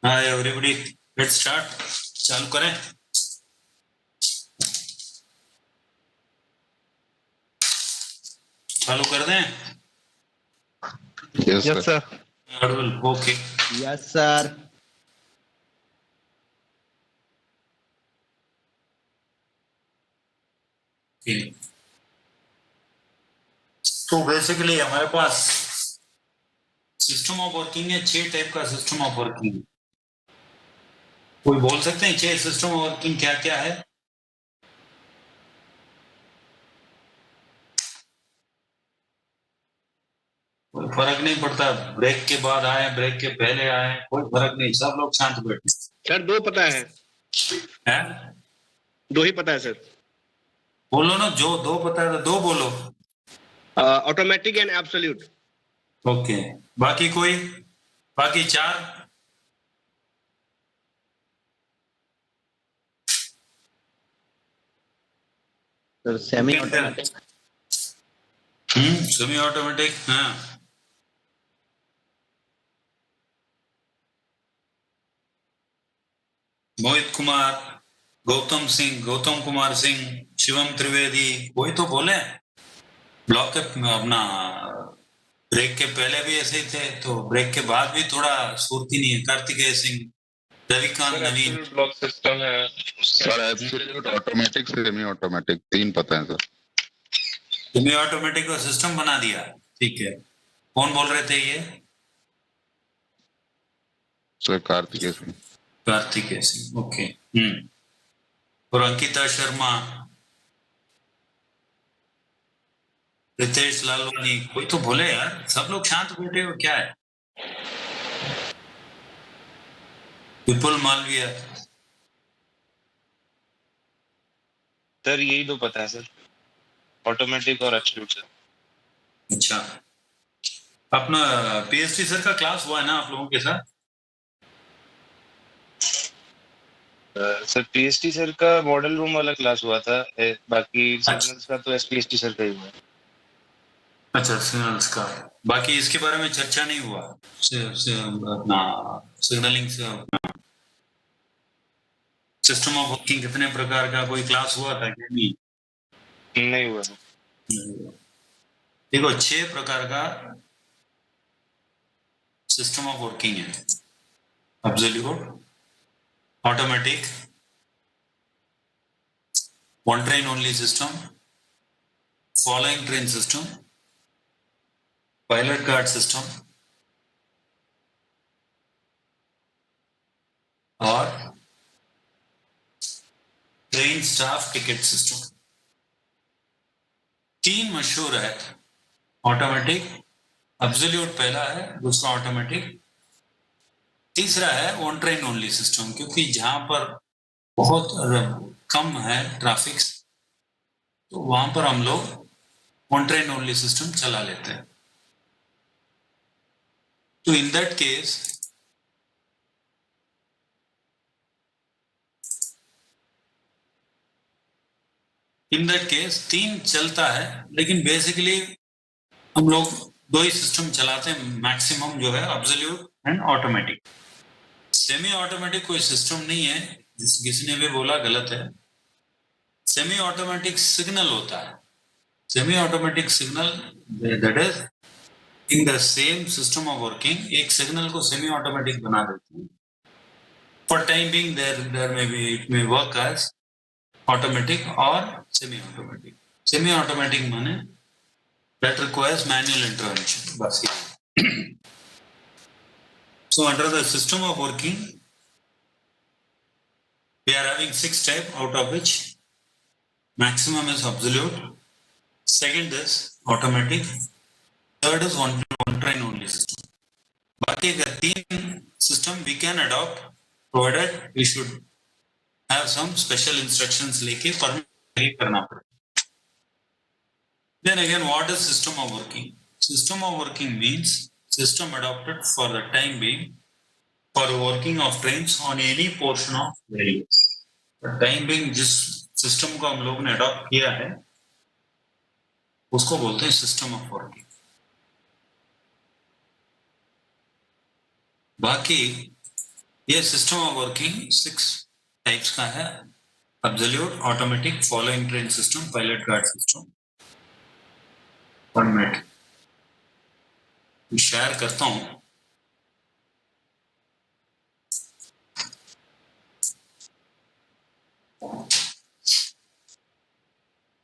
Hi everybody, let's start. चालू करें। चालू कर दें। Yes, Yes, sir. sir. Okay. Yes, sir. तो बेसिकली हमारे पास सिस्टम ऑफ वर्किंग है, 6 टाइप का सिस्टम ऑफ वर्किंग। कोई बोल सकते हैं 6 सिस्टम ऑफ वर्किंग क्या क्या है? कोई फर्क नहीं पड़ता, ब्रेक के बाद आए, ब्रेक के पहले आए, कोई फर्क नहीं, सब लोग शांत बैठे। सर 2 पता है। हैं? 2 ही पता है सर। बोलो ना, जो 2 पता है तो 2 बोलो। Automatic and absolute. ओके, बाकी कोई? बाकी 4? So semi-automatic. Semi automatic. हाँ, मोहित कुमार, गौतम सिंह, गौतम कुमार सिंह, शिवम त्रिवेदी, कोई तो बोले। ब्लॉक के अपना ब्रेक के पहले भी ऐसे ही थे, तो ब्रेक के बाद भी थोड़ा स्फूर्ति नहीं है। कार्तिकेय सिंह, रविकांत, नवीन। ब्लॉक सिस्टम है sir. Absolute, automatic, semi automatic, 3 पता है सर। सेमी ऑटोमेटिक का सिस्टम बना दिया, ठीक है। कौन बोल रहे थे ये? सर कार्तिकेय सिंह। कार्तिकेय सिंह, ओके। और अंकिता शर्मा, रितेश लालवानी, कोई तो बोले यार, सब लोग शांत बैठे हो क्या है? विपुल मालविया। सर यही 2 पता है सर, ऑटोमेटिक और एब्सोल्यूट सर। अच्छा, अपना पीएसटी सर का क्लास हुआ है ना आप लोगों के साथ? सर पीएसटी सर का मॉडल रूम वाला क्लास हुआ था, बाकी सिग्नल्स का तो एसपीएसटी सर का ही हुआ है। अच्छा, सिग्नल्स का, बाकी इसके बारे में चर्चा नहीं हुआ अपना सिग्नलिंग से अपना सिस्टम ऑफ वर्किंग कितने प्रकार का कोई क्लास हुआ था कि नहीं? नहीं हुआ। देखो, 6 प्रकार का सिस्टम ऑफ वर्किंग है। Absolute, automatic, one train only system, following train system, pilot guard system और ट्रेन स्टाफ टिकट सिस्टम। 3 मशहूर है। ऑटोमेटिक, एब्सोल्यूट पहला है, दूसरा ऑटोमेटिक, तीसरा है वन ट्रेन ओनली सिस्टम। क्योंकि जहां पर बहुत कम है ट्रैफिक, तो वहां पर हम लोग वन ट्रेन ओनली सिस्टम चला लेते हैं। तो इन दैट केस तीन चलता है, लेकिन बेसिकली हम लोग 2 ही सिस्टम चलाते हैं मैक्सिमम, जो है absolute and automatic. Semi automatic कोई सिस्टम नहीं है, किसी ने भी बोला गलत है। सेमी ऑटोमेटिक सिग्नल होता है। Semi automatic signal, that is in the same system of working, एक सिग्नल को सेमी ऑटोमेटिक बना देते हैं। For time being there may be it may work as automatic और सेमी ऑटोमेटिक। सेमी ऑटोमेटिक माने that requires manual intervention, बस ये। So under the system of working, we are having 6 type, out of which maximum is absolute, second is automatic, third is one train only system. बाकी का 3 system we can adopt, provided we should have some special instructions लेके permit करना पड़ेगा। Then again, what is system of working? System of working means system adopted for the time being for working of trains on any portion of railway. Time being जिस system को हम लोग ने adopt किया है उसको बोलते हैं सिस्टम ऑफ वर्किंग। बाकी ये सिस्टम ऑफ वर्किंग 6 टाइप्स का है. Absolute, automatic, following train system, pilot guard system, automatic. Share करता हूं.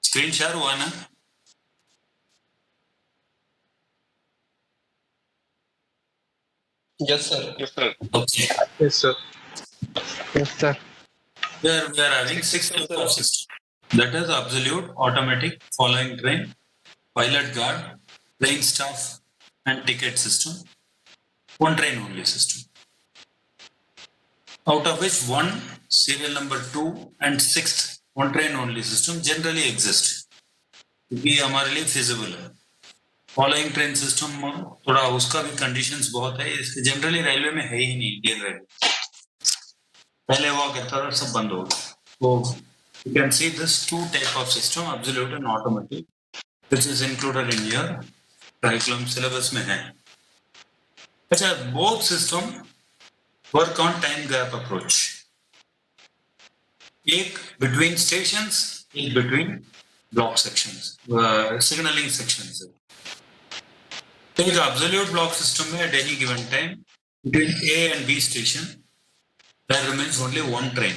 स्क्रीन शेयर हुआ ना? Yes, sir. Yes, sir. Okay. Yes, sir. Yes, sir. We are having 6 types of system. That is absolute, automatic, following train, pilot guard, train staff, and ticket system. One train only system. Out of which one serial number 2 and 6th one train only system generally exist. क्योंकि हमारे लिए feasible है. Following train system थोड़ा उसका भी conditions बहुत है. इसके जनरली रेलवे में है ही नहीं. इंडियन रेलवे पहले हुआ करता था, सब बंद हो गया. तो you can see this 2 type of system, absolute and automatic, which is included in your curriculum syllabus में है. अच्छा, both system work on time gap approach. एक बिटवीन स्टेशंस, एक between block sections, signalling sections. तो एक absolute block system में at any given time between A and B station there remains only one train.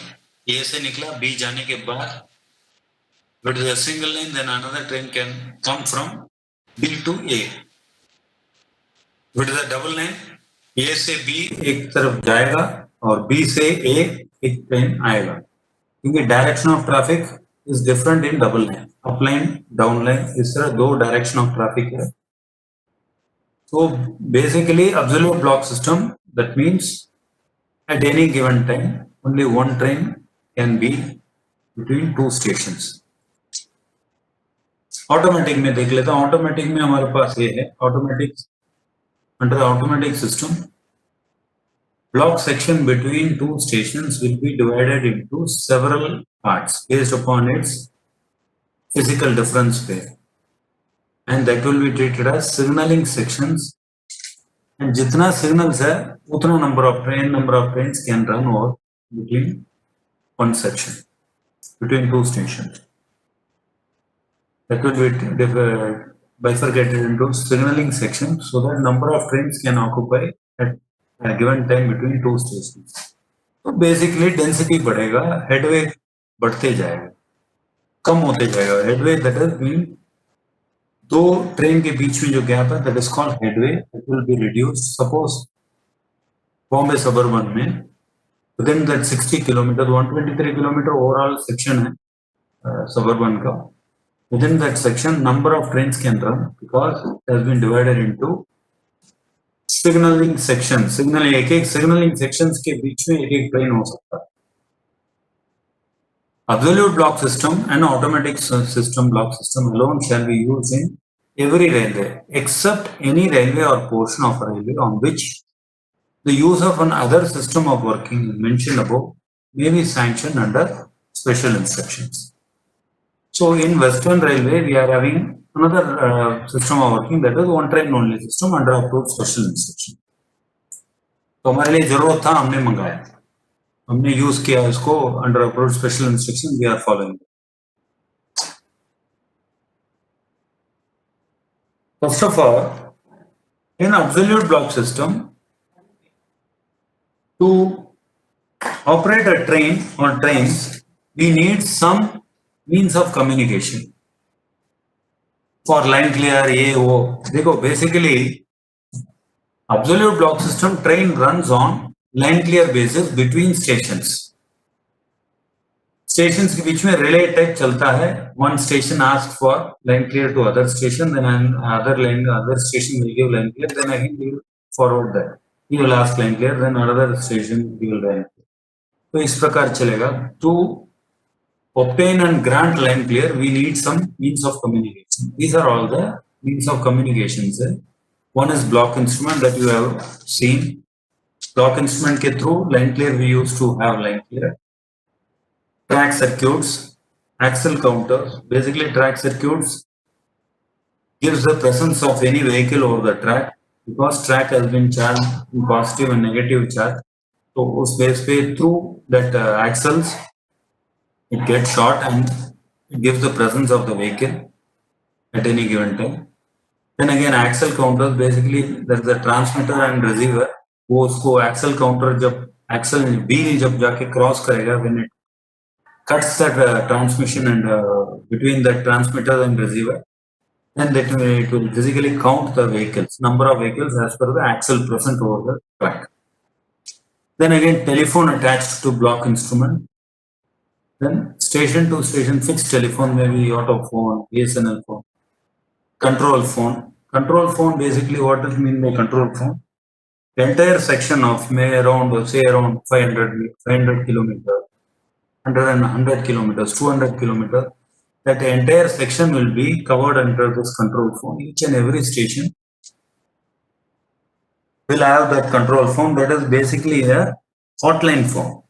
A से निकला, B जाने के बाद with a single line then another train can come from B to A. With a double line A से B एक तरफ जाएगा और बी से ए एक ट्रेन आएगा. क्योंकि direction of traffic is different in double line. Up line, down line, इस तरह 2 डायरेक्शन ऑफ ट्रैफिक है. So basically, absolute block system, that means at any given time, only one train can be between 2 stations. Automatic में देख लेता हूँ. Automatic में हमारे पास ये है. Automatic, under automatic system, block section between 2 stations will be divided into several parts based upon its physical difference pair, and that will be treated as signaling sections. And जितना signals है उतना number of trains can run over between one section, between 2 stations. That will be bifurcated into signaling sections so that number of trains can occupy at a given time between 2 stations. तो basically density बढ़ेगा, headway बढ़ते जाएगा, कम होते जाएगा. Headway that is mean 2 train के बीच में जो gap है, that is called headway. It will be reduced. Suppose Bombay suburban में within that 60 kilometre, 123 kilometre overall section है सबर्बन का. Within that section, number of trains can run because it has been divided into signaling sections. एक signaling sections के बीच में एक train हो सकता है. Absolute block system and automatic system block system alone shall be used in every railway except any railway or portion of a railway on which the use of another system of working mentioned above may be sanctioned under special instructions. So in Western Railway we are having another system of working, that is one train only system under approved special instruction. तो हमारे लिए जरूरत था, हमने मंगाया, हमने use किया इसको under approved special instruction. We are following. First of all, in absolute block system, to operate a train or trains, we need some means of communication for line clear, ये वो. देखो, basically absolute block system train runs on line clear basis between stations. Stations के बीच में relay type चलता है. One station asks for line clear to other station, then other station will give line clear, then again we will forward that. He will ask line clear, then another station will line clear. तो इस प्रकार चलेगा. To obtain and grant line clear, we need some means of communication. These are all the means of communications. One is block instrument that you have seen. Block instrument के through line clear we used to have line clear. Track circuits, axle counters. Basically, track circuits gives the presence of any vehicle over the track, because track has been charged in positive and negative charge. तो उस base पे through that axles it gets shot and it gives the presence of the vehicle at any given time. Then again axle counters, basically there is a transmitter and receiver. वो उसको axle counter जब axle wheel जब जाके cross करेगा, when it cuts that transmission and between the transmitter and receiver, then that it will physically count the vehicles, number of vehicles as per the axle present over the track. Then again telephone attached to block instrument. Then station to station fixed telephone, maybe auto phone, BSNL phone, control phone. Control phone, basically what does mean by control phone? The entire section of around 500 kilometers, 100 kilometers, 200 kilometers, that the entire section will be covered under this control phone. Each and every station will have that control phone, that is basically a hotline phone.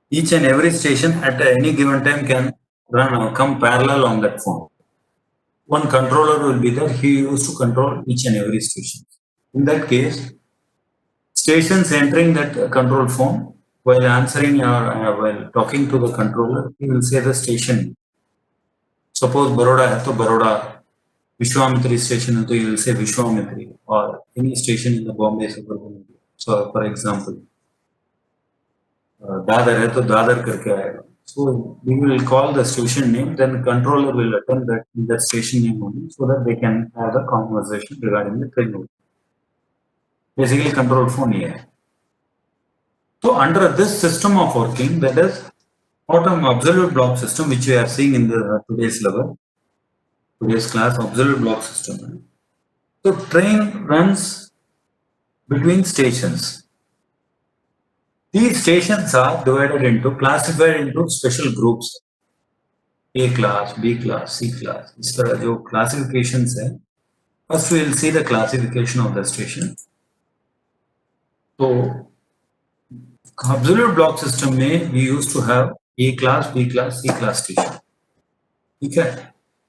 Each and every station at any given time can run or come parallel on that phone. One controller will be there, he used to control each and every station. In that case, stations entering that control phone, while answering or while talking to the controller, he will say the station. Suppose Baroda है तो Baroda, Vishwamitri station है तो you will say Vishwamitri, or any station in the Bombay suburban area. So for example, Dadar है तो Dadar करके आएगा. So we will call the station name, then the controller will attend that station name only, so that they can have a conversation regarding the train route. Basically control phone ये है. So under this system of working, that is absolute block system, which we are seeing in the today's level, today's class, absolute block system. So train runs between stations. These stations are classified into special groups. A class, B class, C class. इस तरह जो classifications है. First we will see the classification of the station. So absolute block system में we used to have A class, B class, C class station. Okay.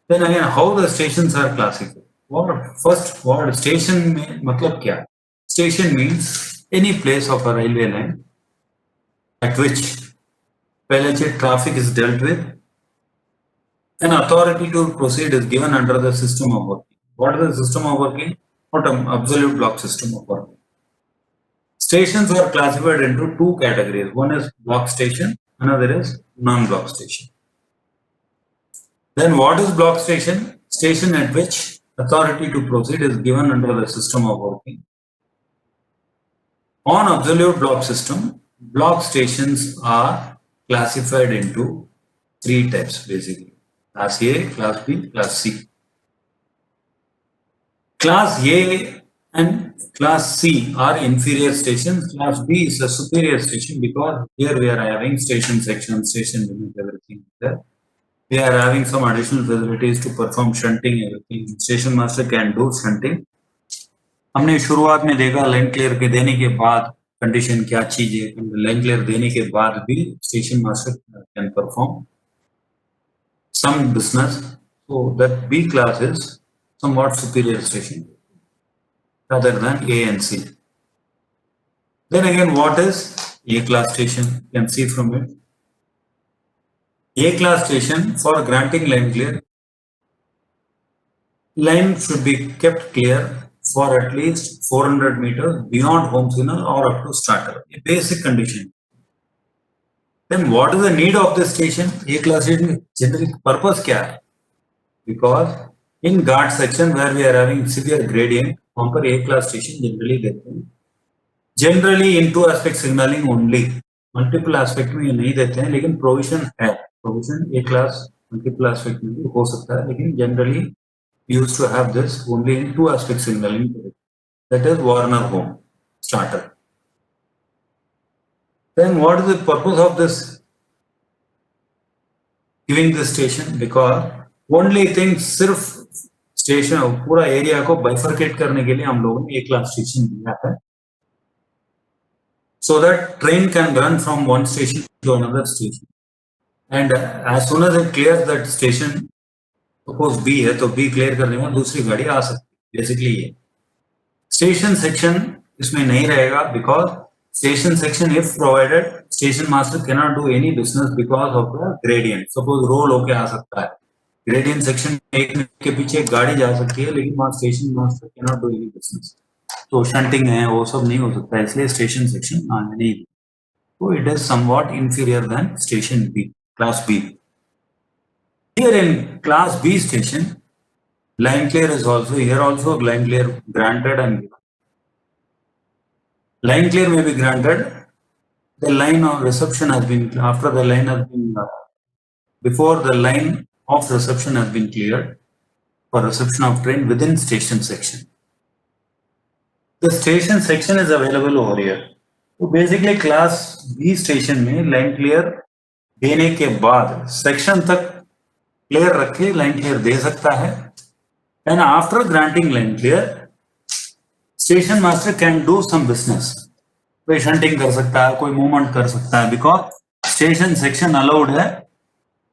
Then again, how the stations are classified? What station में मतलब क्या? Station means any place of a railway line at which पहले traffic is dealt with, an authority to proceed is given under the system of working. What is the system of working? What an absolute block system of working. Stations are classified into two categories. One is block station, another is non-block station. Then what is block station? Station at which authority to proceed is given under the system of working. On absolute block system, block stations are classified into three types basically. Class A, Class B, Class C. Class A and Class C are inferior stations. Class B is a superior station because here we are having station section, station limit, everything there. We are having some additional facilities to perform shunting, everything. Station master can do shunting. हमने शुरुआत में देखा line clear के देने के बाद condition क्या चीज है, लाइन क्लियर देने के बाद भी station master can perform some business. So that B class is somewhat superior station rather than A and C. Then again, what is A class station? You can see from it. A class station, for granting line clear, line should be kept clear for at least 400 meters beyond home signal or up to starter. A basic condition. Then what is the need of this station? A class station generally purpose क्या है? Because in guard section where we are having severe gradient, वहाँ पर A class station generally देते हैं. Generally in two aspect signaling only. Multiple aspect में ये नहीं देते हैं, लेकिन provision है. Provision A class multiple aspect में भी हो सकता है, लेकिन generally used to have this only in two aspect signaling. That is Warner home starter. Then what is the purpose of this giving this station? Because only thing सिर्फ station पूरा area को bifurcate करने के लिए हम लोगों ने एक क्लास स्टेशन दिया है, so that train can run from one station to another station, and as soon as it clears that station, suppose B है तो B clear करने में दूसरी गाड़ी आ सकती है. Basically ये स्टेशन सेक्शन इसमें नहीं रहेगा because Station section, if provided, station master cannot do any business because of the gradient. Suppose roll होके आ सकता है, gradient section एक के पीछे एक गाड़ी जा सकती है, लेकिन वहाँ station master cannot do any business. तो shunting है, वो सब नहीं हो सकता, इसलिए station section आने नहीं. So it is somewhat inferior than station B, class B. Here in class B station, line clear is also here also line clear granted and given. Line clear may be granted. The line of reception has been after the line has been before the line of reception has been cleared for reception of train within station section. The station section is available over here. So basically class B station में line clear देने के बाद section तक clear रख के line clear दे सकता है. And after granting line clear, station master can do some business. कोई शंटिंग कर सकता है, कोई मूवमेंट कर सकता है, बिकॉज स्टेशन सेक्शन अलाउड है.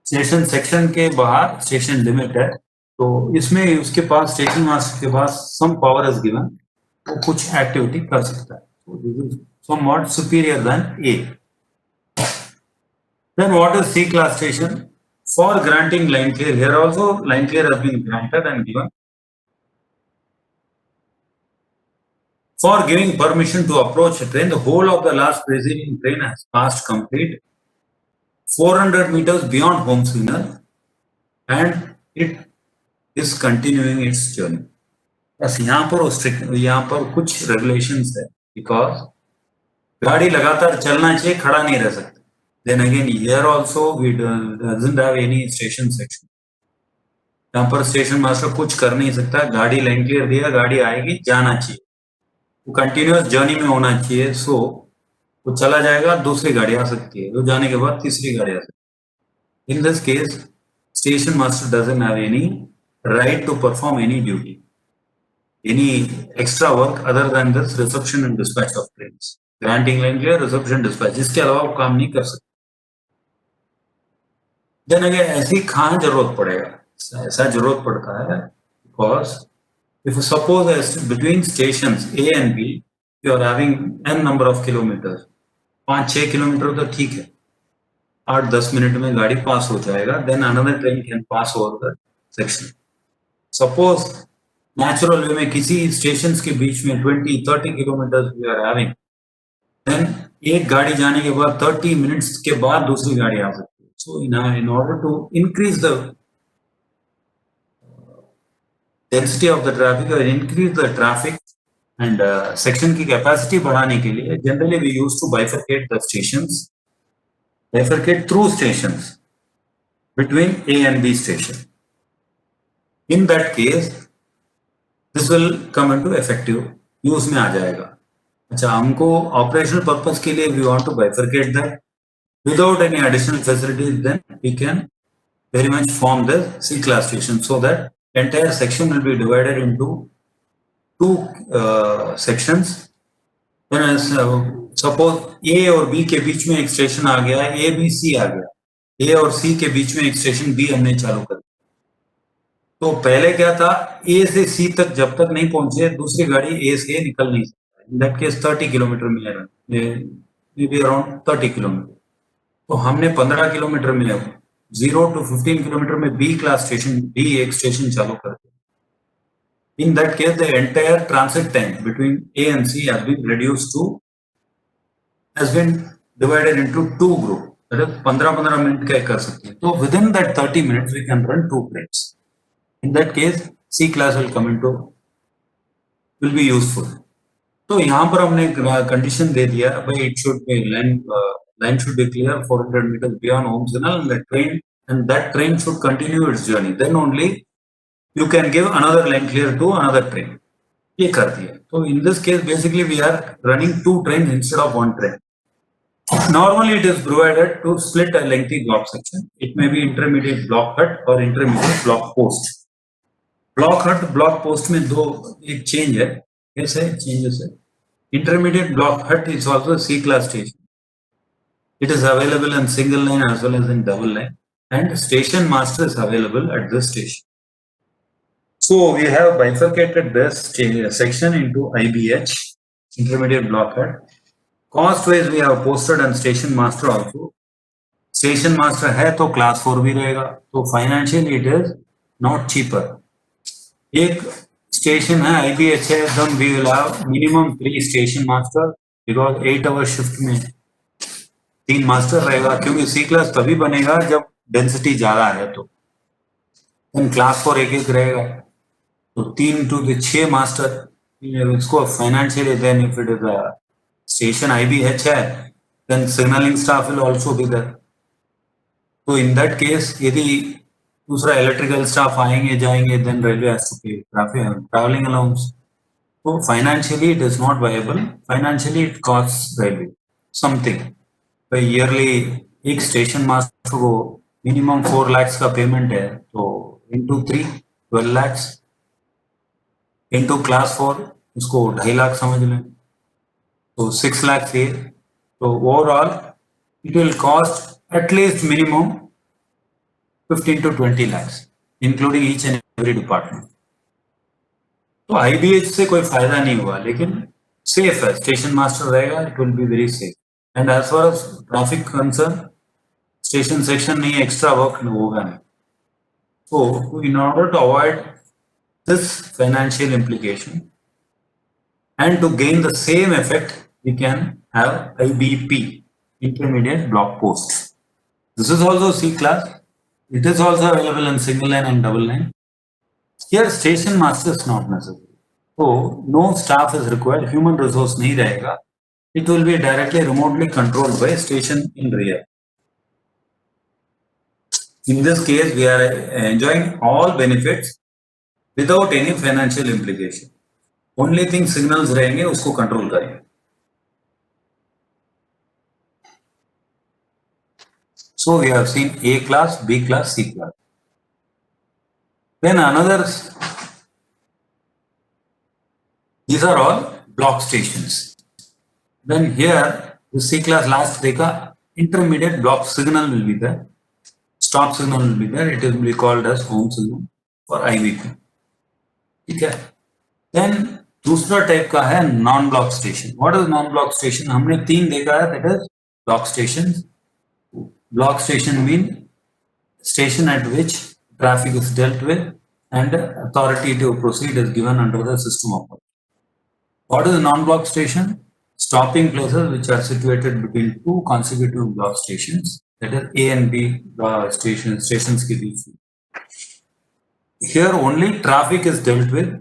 स्टेशन सेक्शन के बाहर स्टेशन लिमिट है, तो इसमें उसके पास स्टेशन मास्टर के पास सम पावर इज गिवन, वो कुछ एक्टिविटी कर सकता है. This is somewhat superior than A. Then what is C class station? For granting line clear, here also line clear has been granted and given. For giving permission to approach a train, the whole of the last preceding train has passed complete 400 meters beyond home signal and it is continuing its journey. बस यहाँ पर कुछ regulations है, because गाड़ी लगातार चलना चाहिए, खड़ा नहीं रह सकता. Then again here also we doesn't have any station section. यहाँ पर स्टेशन मास्टर कुछ कर नहीं सकता. गाड़ी लाइन क्लियर दिया, गाड़ी आएगी, जाना चाहिए, वो कंटिन्यूअस जर्नी में होना चाहिए. सो वो चला जाएगा, दूसरी गाड़ी आ सकती है, वो जाने के बाद तीसरी गाड़ी आ सकती है. In this case station master doesn't have any right to perform any duty, any extra work other than this reception and dispatch of trains. Granting line clear, reception, dispatch, इसके अलावा वो काम नहीं कर सकते. देन अगेन ऐसी कहाँ जरूरत पड़ेगा? ऐसा जरूरत पड़ता है because if you suppose as between stations A and B you are having n number of kilometers, 5-6 kilometre तो ठीक है, 8-10 मिनट में गाड़ी पास हो जाएगा. then another train can pass over the section. suppose natural way में किसी stations के बीच में 20-30 kilometre we are having, then एक गाड़ी जाने के बाद 30 minutes के बाद दूसरी गाड़ी आ सकती है. so in order to increase the density of the traffic or increase the traffic and section की capacity बढ़ाने के लिए generally we used to bifurcate the stations, bifurcate through stations between A and B station. In that case this will come into effective use में आ जाएगा. अच्छा, हमको operational purpose के लिए we want to bifurcate that without any additional facilities, then we can very much form the C class station so that entire section will be divided into two sections. Then suppose A और B के बीच में एक station आ गया, A B C आ गया, A और C के बीच में एक स्टेशन B हमने चालू कर दिया. तो पहले क्या था, A से C तक जब तक नहीं पहुंचे दूसरी गाड़ी A से निकल नहीं सकता. In that case 30 किलोमीटर मिलेगा, मे बी अराउंड 30 किलोमीटर. तो हमने 15 किलोमीटर में 0 to 15 किलोमीटर में B क्लास स्टेशन, B एक स्टेशन चालू कर दिया. In that case, the entire transit time between A and C has been reduced to, has been divided into two groups. That is 15-15 minute का कर सकते हैं. तो within that 30 minutes we can run 2 trains. In that case, C class will come into, will be useful. तो यहाँ पर हमने condition दे दिया, भाई it should be line should be clear 400 meters beyond home signal and that train should continue its journey. Then only you can give another line clear to another train. ये कर दिया. So in this case basically we are running 2 trains instead of 1 train. Normally it is provided to split a lengthy block section. It may be intermediate block hut or intermediate block post. Block hut, block post में दो एक change है. कैसे changes है? Intermediate block hut is also a C class station. It is available in single line as well as in double line, and station master is available at this station. So we have bifurcated this section into IBH, intermediate block hut, Cost wise we have posted and station master also. Station master है तो class 4 भी रहेगा, तो financially it is not cheaper. एक station है IBH है, then we will have minimum 3 station master because 8 hour shift में 3 master रहेगा, क्योंकि C class तभी बनेगा जब density ज़्यादा है तो then class 4 एक रहेगा, तो 3 to 6 master इसको financially then if it is a station IBH है then signaling staff will also be there. तो in that case यदि दूसरा इलेक्ट्रिकल स्टाफ आएंगे जाएंगे then railway has to pay traveling allowance. तो financially it is not viable. Financially it costs railway something. तो yearly एक station master को minimum 4 lakhs का पेमेंट है, तो into 3 12 lakhs into class 4 उसको 2.5 लाख समझ लें, तो 6 lakhs ये, तो overall it will cost at least minimum 15 to 20 lakhs, including each and every department. तो IBH से कोई फायदा नहीं हुआ, लेकिन सेफ है, स्टेशन मास्टर रहेगा, it will be very safe. And as far as traffic concern, station section नहीं, एक्स्ट्रा वर्क होगा नहीं. So in order to avoid this financial implication and to gain the same effect, we can have IBP, intermediate block post. This is also C class. It is also available in single line and double line. Here station master is not necessary. So no staff is required. Human resource नहीं रहेगा. It will be directly remotely controlled by station in rear. In this case, we are enjoying all benefits without any financial implication. Only thing signals रहेंगे उसको control करेंगे. So we have seen A class, B class, C class. Then another, these are all block stations. Then here the C class last देखा, intermediate block signal will be there, stop signal will be there. It will be called as home signal for IVP. ठीक है. Then दूसरा type का है non block station. What is non block station? हमने 3 देखा है, that is block stations. Block station mean station at which traffic is dealt with and authority to proceed is given under the system of work. What is a non-block station? Stopping places which are situated between 2 consecutive block stations, that is A and B stations के बीच में. Here only traffic is dealt with,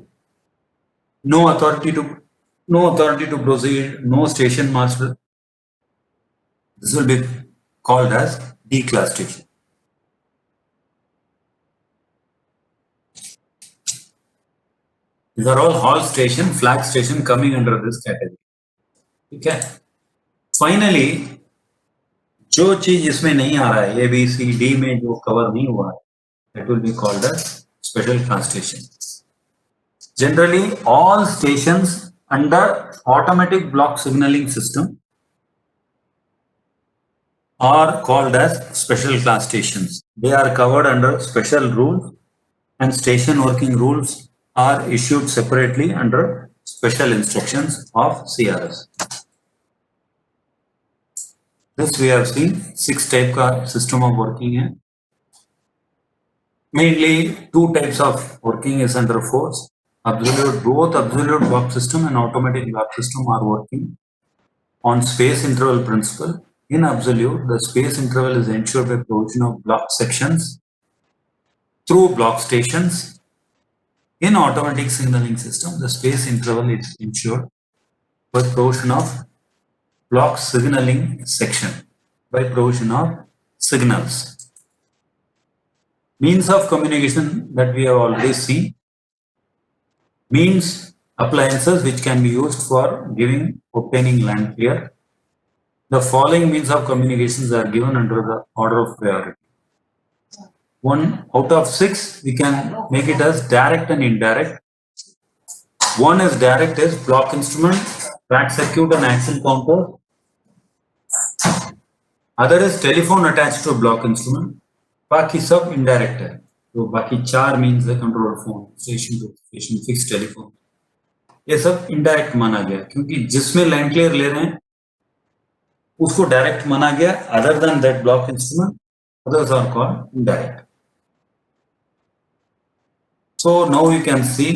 no authority to proceed, no station master. This will be called as D class station. These are all hall station, flag station coming under this category. ठीक है. Finally, जो चीज इसमें नहीं आ रहा है, A, B, C, D में जो कवर नहीं हुआ है, that will be called as special class station. Generally, all stations under automatic block signaling system are called as special class stations. They are covered under special rules and station working rules are issued separately under special instructions of CRS. This we have seen 6 type का system of working है. Mainly 2 types of working is under force. Both absolute block system and automatic block system are working on space interval principle. In absolute, the space interval is ensured by provision of block sections through block stations. In automatic signaling system, the space interval is ensured by provision of block signaling section, by provision of signals. Means of communication that we have already seen. Means appliances which can be used for obtaining land clear. The following means of communications are given under the order of priority. 1 out of 6, we can make it as direct and indirect. 1 is direct, is block instrument, track circuit and axle counter. Other is telephone attached to block instrument. बाकी सब indirect है. तो बाकी 4 means the control phone, station to station, fixed telephone. ये सब indirect माना गया, क्योंकि जिसमें land clear ले रहे हैं उसको डायरेक्ट माना गया. Other than that block instrument, others are called indirect. So now you can see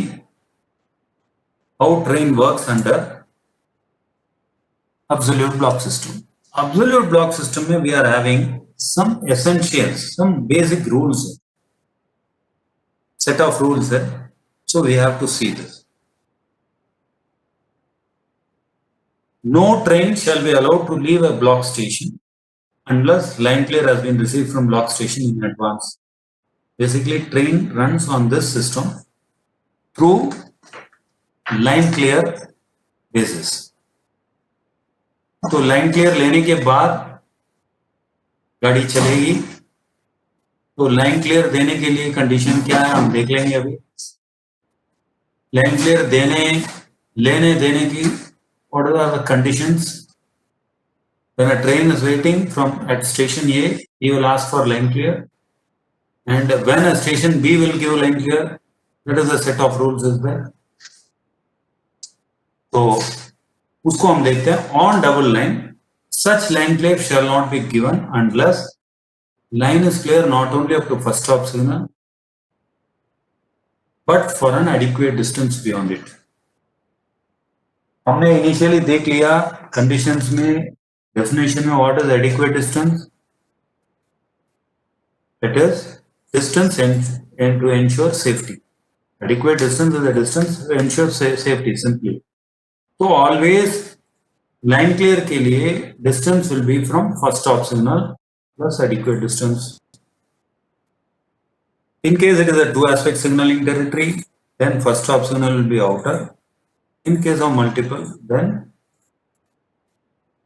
how train works under absolute block system. Absolute block system में we are having some essentials, some basic rules, set of rules there. So we have to see this. No train shall be allowed to leave a block station unless line clear has been received from block station in advance. Basically, train runs on this system through line clear basis. तो line clear लेने के बाद गाड़ी चलेगी. तो line clear देने के लिए कंडीशन क्या है हम देख लेंगे अभी. लाइन क्लियर लेने देने की what are the conditions? When a train is waiting at station A, he will ask for line clear, and when a station B will give line clear, that is a set of rules is there. तो उसको हम देखते हैं. On double line, such line clear shall not be given unless line is clear not only up to first stop signal, but for an adequate distance beyond it. हमने initially देख लिया conditions में, definition में, what is adequate distance. It is distance and to ensure safety. Adequate distance is the distance to ensure safety simply. तो always line clear के लिए distance will be from first stop signal plus adequate distance. In case it is a two aspect signaling territory, then first stop signal will be outer. In case of multiple, then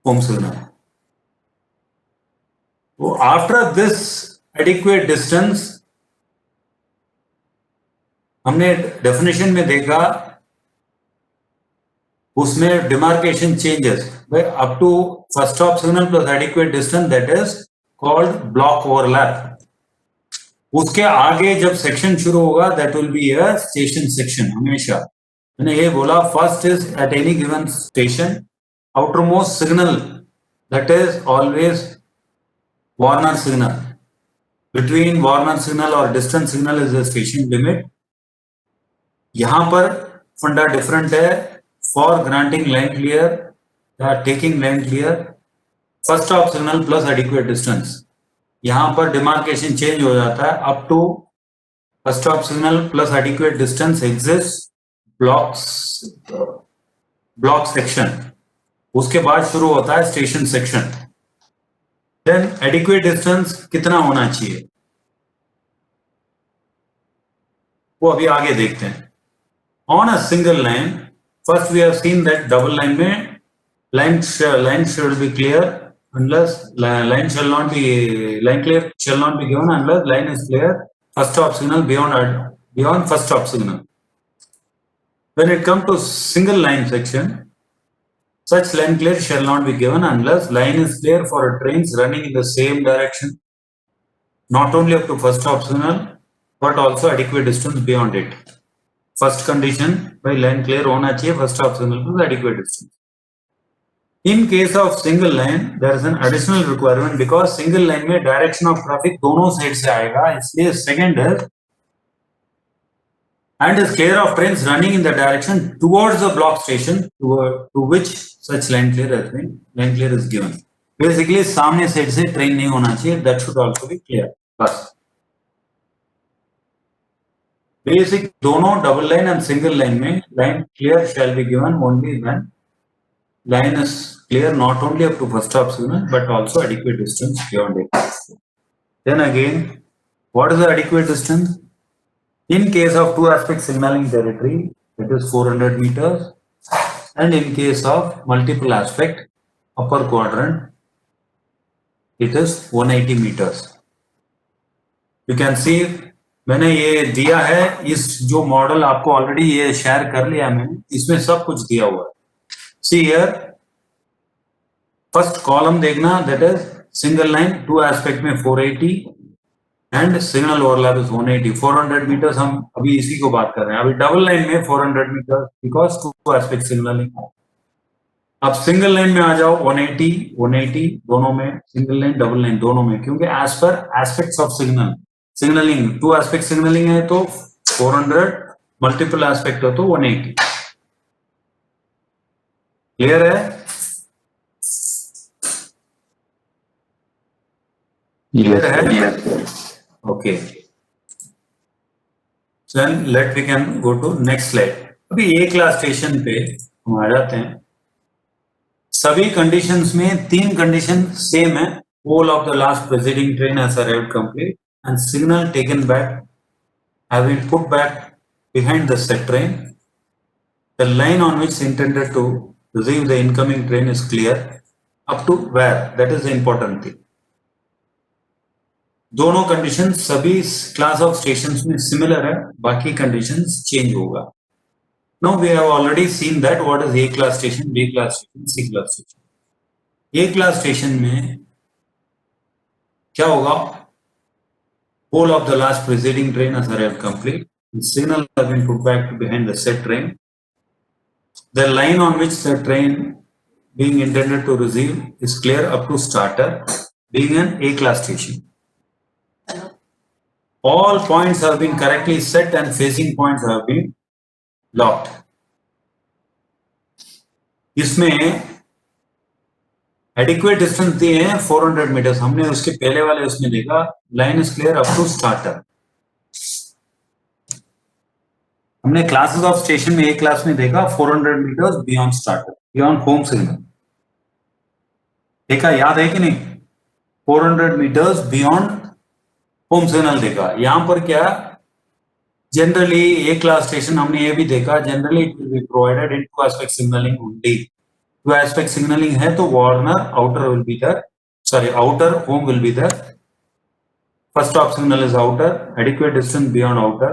home signal. So after this adequate distance, हमने definition में देखा उसमें demarcation changes by up to first stop signal plus adequate distance, that is called block overlap. उसके आगे जब section शुरू होगा that will be a station section. हमेशा मैंने ये बोला first is at any given station outermost signal, that is always Warner signal. Between Warner signal और distance signal is the station limit. यहाँ पर फंडा डिफरेंट है. For granting line clear या taking line clear, first stop signal plus adequate distance. यहाँ पर demarcation change हो जाता है. Up to first stop signal plus adequate distance exist block section. उसके बाद शुरू होता है station section. Then adequate distance कितना होना चाहिए वो अभी आगे देखते हैं. On a single line, first we have seen that double line में line should be clear unless line clear shall not be given unless line is clear first stop signal beyond first stop signal. When it comes to single line section, such line clear shall not be given unless line is clear for trains running in the same direction, not only up to first stop signal but also adequate distance beyond it. First condition by line clear होना चाहिए first stop signal plus adequate distance. In case of single line, there is an additional requirement because single line में direction of traffic दोनों side से आएगा. इसलिए second is and is clear of trains running in the direction towards the block station to which such line clear is given. Basically सामने side से train नहीं होना चाहिए. That should also be clear. बस basic दोनों double line and single line में line clear shall be given only when line is clear not only up to first stop signal but also adequate distance beyond it. Then again, what is the adequate distance? In case of two aspect signaling territory, it is 400 meters, and in case of multiple aspect upper quadrant, it is 180 meters. You can see मैंने ये दिया है. इस जो model आपको already ये share कर लिया मैंने, इसमें सब कुछ दिया हुआ है. See here, first column देखना, that is single line two aspect में 480 and signal overlap is 180. 400 meters हम अभी इसी को बात कर रहे हैं. अभी डबल लाइन में 400 meters because two aspect signaling. अब सिंगल लाइन में आ जाओ 180 180 दोनों में, सिंगल लाइन डबल लाइन दोनों में, क्योंकि as per aspects of signalling 2 aspect signalling है तो 400, मल्टीपल एस्पेक्ट हो तो 180। क्लियर है? क्लियर है? Okay, then we can go to next slide। अभी ए क्लास स्टेशन पे हम आ जाते हैं। सभी कंडीशंस में 3 कंडीशन सेम है। Whole of the last preceding train has arrived complete and signal taken back have been put back behind the set train. The line on which intended to receive the incoming train is clear up to where, that is the important thing। दोनों condition सभी class of stations में similar है, बाकी conditions change होगा। Now we have already seen that what is A class station, B class station, C class station। A class station में क्या होगा? Whole of the last preceding train has arrived complete. The signal has been put back behind the set train. The line on which the train being intended to receive is clear up to starter, being an A class station। All points have been correctly set and facing points have been locked। इसमें adequate distance दिए हैं 400 metres. हमने उसके पहले वाले उसमें देखा line is clear up to starter. हमने क्लासेस ऑफ स्टेशन में एक क्लास में देखा 400 meters beyond starter, beyond home signal देखा, याद है कि नहीं? 400 मीटर्स बियॉन्ड होम सिग्नल देखा। यहां पर क्या जनरली ए क्लास स्टेशन हमने ये भी देखा, generally it will be provided in 2 aspect signalling only. 2 aspect signalling है तो warner outer will be there, sorry outer home will be there. First of signal is outer, adequate distance beyond outer,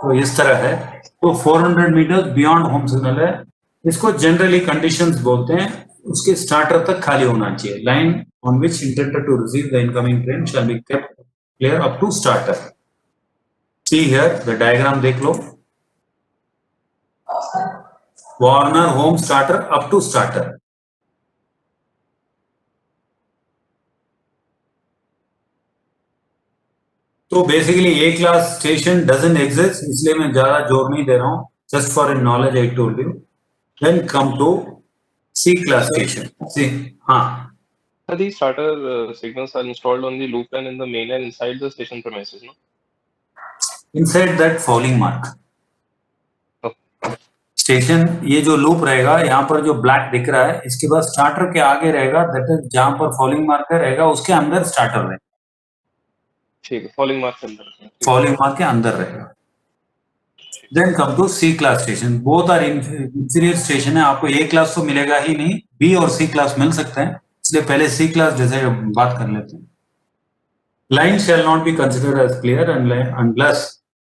तो इस तरह है। तो 400 meters beyond home signal है। इसको generally conditions बोलते हैं, उसके स्टार्टर तक खाली होना चाहिए। Line on which intended to receive the incoming train shall be kept clear up to starter. See here the diagram देख लो, warner home starter up to starter. तो basically A class station doesn't exist, इसलिए मैं ज्यादा जोर नहीं दे रहा हूं, just for in knowledge I told you. Then come to C class station. See, हाँ, So these starter signals are installed on the loop line and the main line inside the station premises, no? Inside that falling mark station, ये जो loop रहेगा यहाँ पर जो black दिख रहा है, इसके बाद स्टार्टर के आगे रहेगा, दैट इज जहां पर फॉलिंग मार्कर रहेगा उसके अंदर स्टार्टर रहेगा, ठीक है, फॉलिंग मार्क के अंदर। फॉलिंग मार्क के अंदर रहेगा। Then come to C class station. Both are inferior station है। आपको ए क्लास तो मिलेगा ही नहीं, बी और सी क्लास मिल सकते हैं, इसलिए पहले सी क्लास जैसे बात कर लेते हैं। Line shall not be considered as clear unless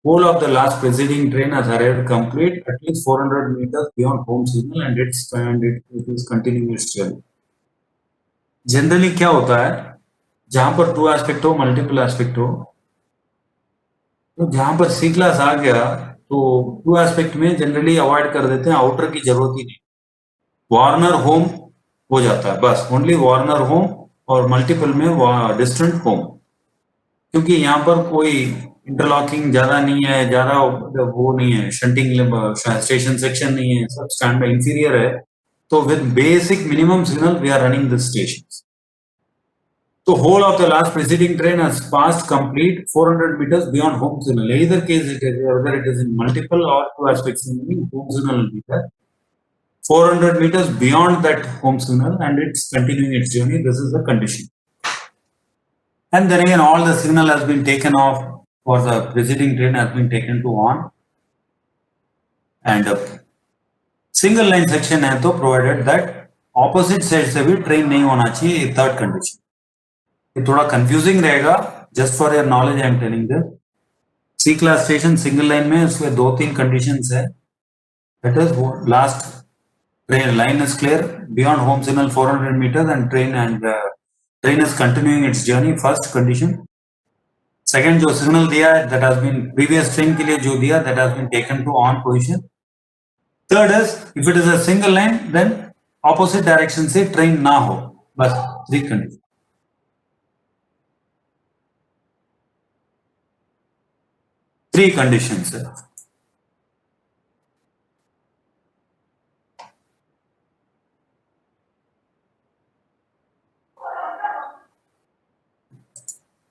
whole of the last preceding train has arrived complete at least 400 meters beyond home signal and it is continuing its journey। Generally क्या होता है, जहां पर 2 एस्पेक्ट हो, multiple aspect हो, तो जहां पर सी क्लास आ गया तो 2 एस्पेक्ट में जनरली अवॉइड कर देते हैं, आउटर की जरूरत ही नहीं, वार्नर होम हो जाता है बस, ओनली वार्नर होम और मल्टीपल में डिस्टेंट होम, क्योंकि यहाँ पर कोई इंटरलॉकिंग ज्यादा नहीं है, ज्यादा वो नहीं है, शंटिंग स्टेशन सेक्शन नहीं है, सब स्टैंडर्ड इंफीरियर है। तो with basic minimum signal we are running the station. तो whole of the last preceding train has passed complete 400 meters beyond home signal। Either case it is, whether it is in multiple or 2 aspects signaling, home signal will be there 400 meters beyond that home signal and it's continuing its journey. This is the condition। And then again all the signal has been taken off, or the preceding train has been taken to on, and single line section है तो provided that opposite side से भी train नहीं होना चाहिए, third condition। ये थोड़ा confusing रहेगा, just for your knowledge I am telling this। C class station single line में उसके 2-3 conditions है, that is last train line is clear beyond home signal 400 meters and train is continuing its journey, first condition। Second जो signal दिया है that has been previous train के लिए जो दिया that has been taken to on position। Third is if it is a single line then opposite direction से train ना हो, बस 3 कंडीशन। थ्री कंडीशंस है।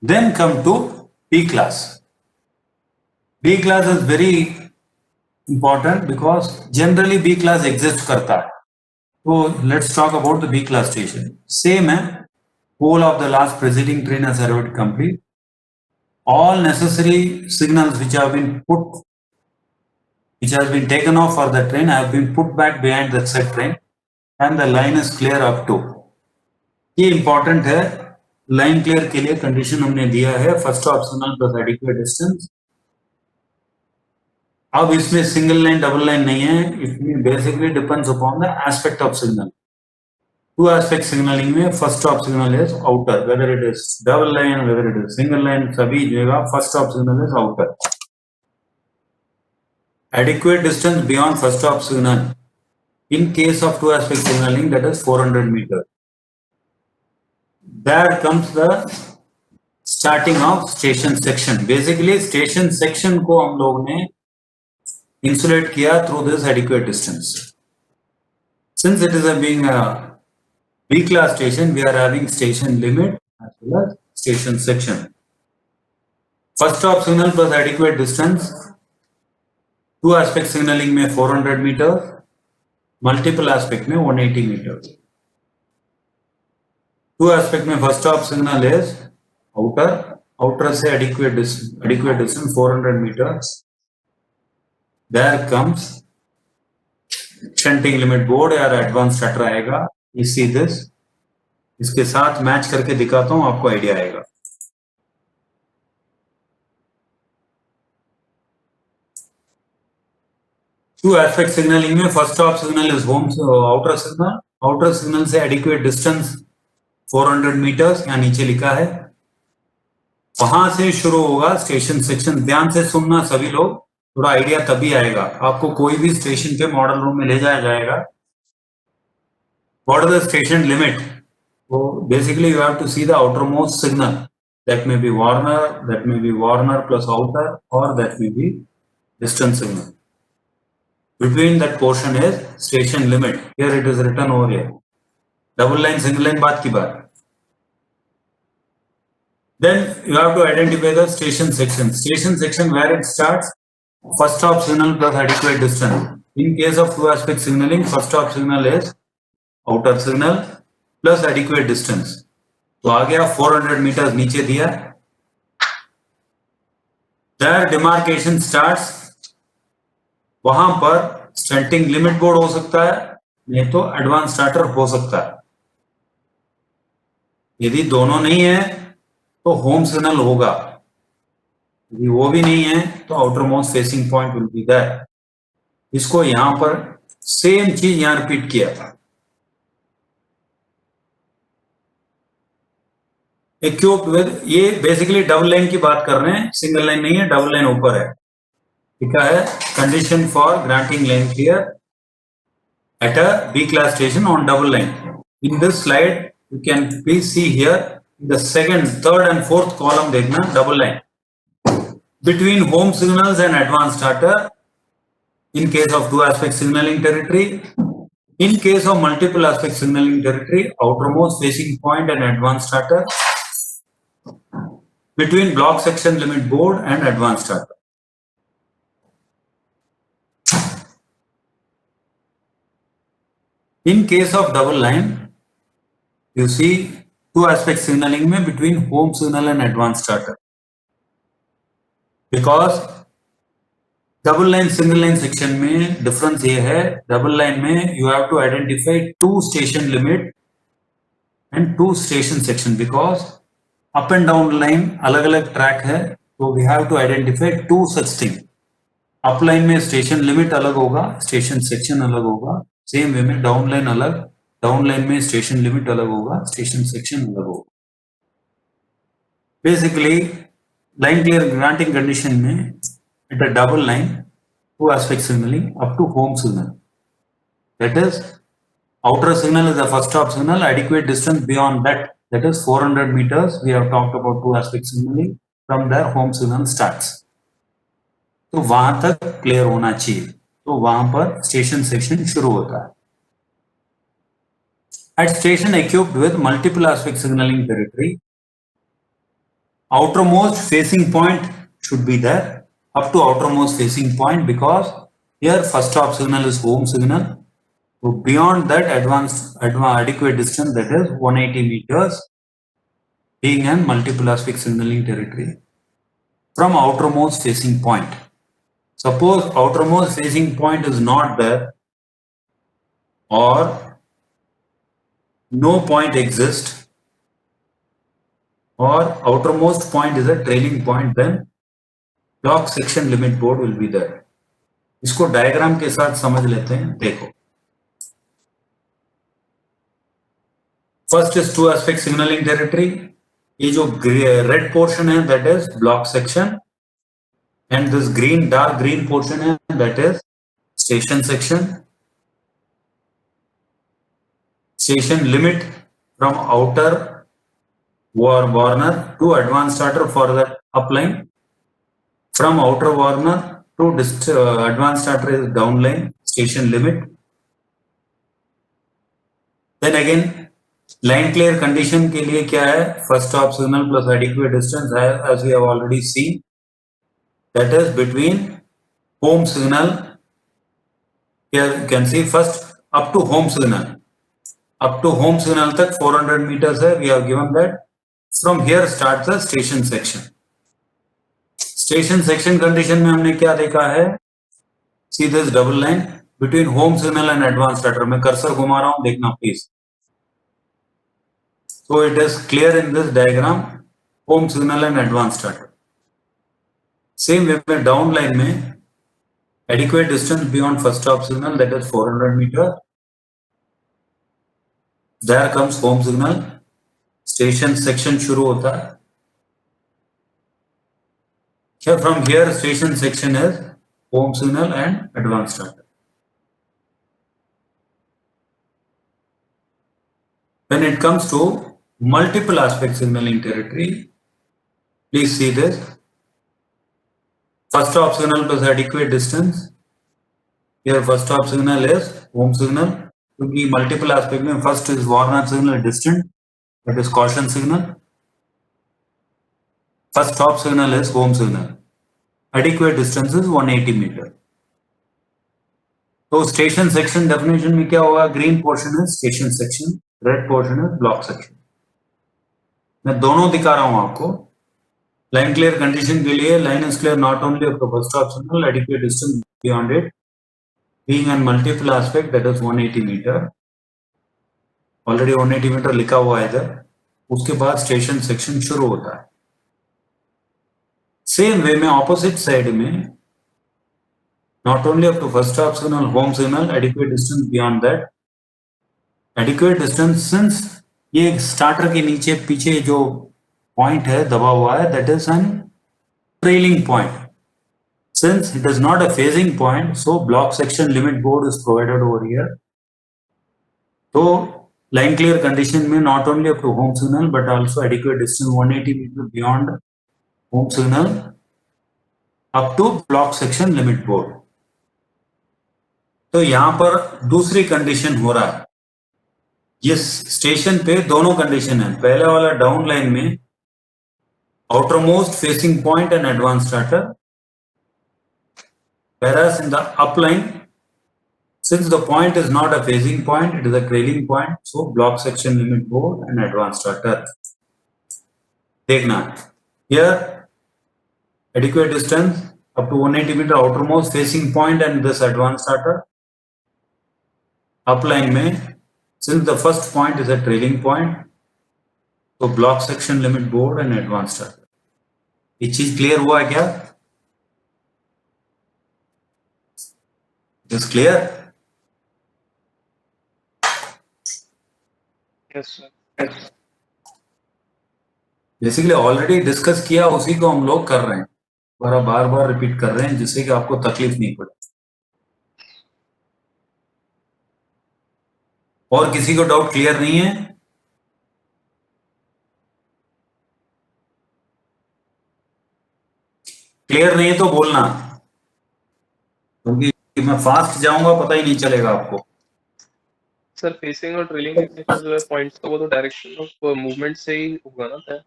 Then come to B class. B class is very important because generally B class exists करता है। So let's talk about the B class station. Same है, whole of the last preceding train has arrived complete. All necessary signals which have been taken off for the train have been put back behind the said train, and the line is clear up to. ये important है, line clear के लिए condition हमने दिया है first of signal plus adequate distance. अब इसमें single line double line नहीं है, इसमें basically depends upon the aspect of signal. Two aspect signalling में first of signal is outer, whether it is double line whether it is single line, सभी जगह first of signal is outer. Adequate distance beyond first of signal in case of two aspect signaling, that is 400 meters. There comes the starting of station section. Basically station section को हम लोग ने insulate किया through this adequate distance. Since it is being a B class station, we are having station limit as well as station section. First stop signal plus adequate distance, two aspect signaling में 400 meters, multiple aspect में 180 metre. Two aspect में first of signal is outer, outer से adequate distance 400 metre. There comes shunting limit board या advance starter आएगा। You see this, इसके साथ match करके दिखाता हूं, आपको आइडिया आएगा। टू एस्पेक्ट सिग्नलिंग में first of signal is home outer signal, outer signal से एडिक्वेट डिस्टेंस 400 मीटर्स, यहाँ नीचे लिखा है। वहां से शुरू होगा स्टेशन सेक्शन। ध्यान से सुनना सभी लोग, थोड़ा आइडिया तभी आएगा। आपको कोई भी स्टेशन पे मॉडल रूम में ले जाया जाएगा। What is the station limit? वो basically you have to see the outer most signal, that may be warner plus outer, और that may be distance signal. Between that portion is station limit. Here it is written over here. Double line, single line, बात की बात। Then you have to identify the station section. Station section where it starts, first stop signal plus adequate distance. In case of two aspect signaling, first stop signal is outer signal plus adequate distance. तो आ गया 400 meters नीचे दिया। There demarcation starts. वहां पर stunting limit board हो सकता है, नहीं तो एडवांस स्टार्टर हो सकता है। यदि दोनों नहीं है तो होम सिग्नल होगा, यदि वो भी नहीं है तो outer most facing point will be there. इसको यहां पर सेम चीज यहां रिपीट किया था। इक्विप्ड विद, ये बेसिकली डबल लाइन की बात कर रहे हैं, सिंगल लाइन नहीं है, डबल लाइन ऊपर है। लिखा है condition for granting line clear at a B class station on double line. In this slide you can please see here the second, third and fourth column देखना, double line between home signals and advance starter in case of two aspect signalling territory, in case of multiple aspect signalling territory, outer most facing point and advance starter, between block section limit board and advance starter. In case of double line, you see two aspect signaling में between home signal and advanced starter. Because double line single line section में difference ये है, double line में you have to identify two station limit and two station section, because up and down line अलग अलग track है, तो we have to identify two such thing. Up line में station limit अलग होगा, station section अलग होगा। सेम वे में डाउन लाइन अलग, डाउन लाइन में स्टेशन लिमिट अलग होगा, स्टेशन सेक्शन अलग होगा। Basically line clear granting condition में it a double line, two aspect signalling up to home signal, that is outer signal is the first stop signal, adequate distance beyond that, that is 400 meters. We have talked about two aspect signaling. From there home signal starts. तो वहां तक clear होना चाहिए, तो वहां पर station section शुरू होता है. At station equipped with multiple aspect signaling territory, outermost facing point should be there, up to outermost facing point, because here first stop signal is home signal. So beyond that advanced adequate distance, that is 180 meters, being an multiple aspect signaling territory from outermost facing point. Suppose outermost facing point is not there or no point exists, or outermost point is a trailing point, then block section limit board will be there. इसको diagram के साथ समझ लेते हैं. देखो, first is two aspect signalling territory. ये जो red portion है that is block section, and this green dark green portion है that is station section. Station limit from outer Warner to advanced starter for the upline. From outer Warner to advanced starter is downline, station limit. Then again line clear condition के लिए क्या है? First stop signal plus adequate distance, as we have already seen, that is between home signal. Here you can see first up to home signal. Up to home signal तक 400 meters है. We have given that. From here starts the station section. Station section condition में हमने क्या देखा है? See this double line between home signal and advanced starter. मैं cursor घुमा रहा हूँ, देखना please. So it is clear in this diagram, home signal and advanced starter. Same way में down line में adequate distance beyond first stop signal, that is 400 meters. There comes home signal, station section शुरू होता है. Here from here station section is home signal and advanced starter. When it comes to multiple aspect signaling territory, please see this. First stop signal plus adequate distance. Here first stop signal is home signal. क्योंकि multiple aspect में first is warner signal distant, that is caution signal. First stop signal is home signal. Adequate distance is 180 meter. तो station section definition में क्या होगा? Green portion is station section, red portion is block section. मैं दोनों दिखा रहा हूं आपको. लाइन क्लियर कंडीशन के लिए line is clear not only of the first stop signal, adequate distance beyond it being a multiple aspect, that is 180 meter. Already 180 meter लिखा हुआ है इधर. उसके बाद स्टेशन सेक्शन शुरू होता है. सेम वे में ऑपोजिट साइड में not only up to first stop signal, home signal, adequate distance beyond that. Adequate distance since ये स्टार्टर के नीचे पीछे जो पॉइंट है दबा हुआ है, that is an trailing point. Since it is not a phasing point, so block section limit board is provided over here. So line clear condition में not only up to home signal but also adequate distance 180 meter beyond home signal up to block section limit board. तो यहाँ पर दूसरी condition हो रहा है. ये station पे दोनों कंडीशन है. पहले वाला डाउन लाइन में outermost facing point and advanced starter. Whereas in the upline, since the point is not a phasing point, it is a trailing point, so block section limit board and advanced starter. देखना, here adequate distance up to 180 meter outermost facing point and this advanced starter. Upline में, since the first point is a trailing point, so block section limit board and advanced starter. ये चीज clear हुआ है क्या? Is clear? Yes, sir. Basically already discuss किया, उसी को हम लोग कर रहे हैं, बार बार रिपीट कर रहे हैं जिससे कि आपको तकलीफ नहीं पड़े. और किसी को डाउट क्लियर नहीं है? क्लियर नहीं है तो बोलना, क्योंकि मैं फास्ट जाऊंगा पता ही नहीं चलेगा आपको। सर फेसिंग और ट्रेलिंग देखने पर जो है पॉइंट्स का वो तो डायरेक्शन ऑफ मूवमेंट से ही होगा ना तय।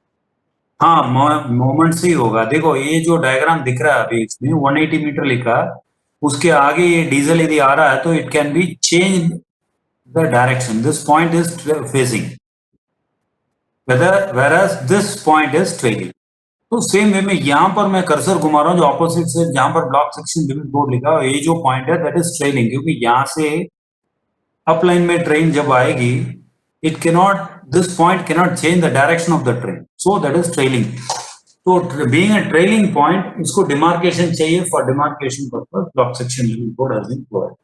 हाँ, मोमेंट से ही होगा। देखो ये जो डायग्राम दिख रहा है अभी इसमें 180 मीटर लिखा, उसके आगे ये डीजल यदि आ रहा है तो it can be change the direction. This point is facing whereas this point is trailing। तो सेम वे में यहाँ पर मैं कर्सर घुमा रहा हूँ, जो ऑपोजिट से जहां पर ब्लॉक सेक्शन लिमिट बोर्ड लिखा है, ये जो पॉइंट है दैट इज ट्रेलिंग, क्योंकि यहाँ से अपलाइन में ट्रेन जब आएगी it cannot, this point cannot change the direction of the train, so that is trailing। तो being a trailing point, इसको demarcation चाहिए, for demarcation purpose block section limit board has been provided।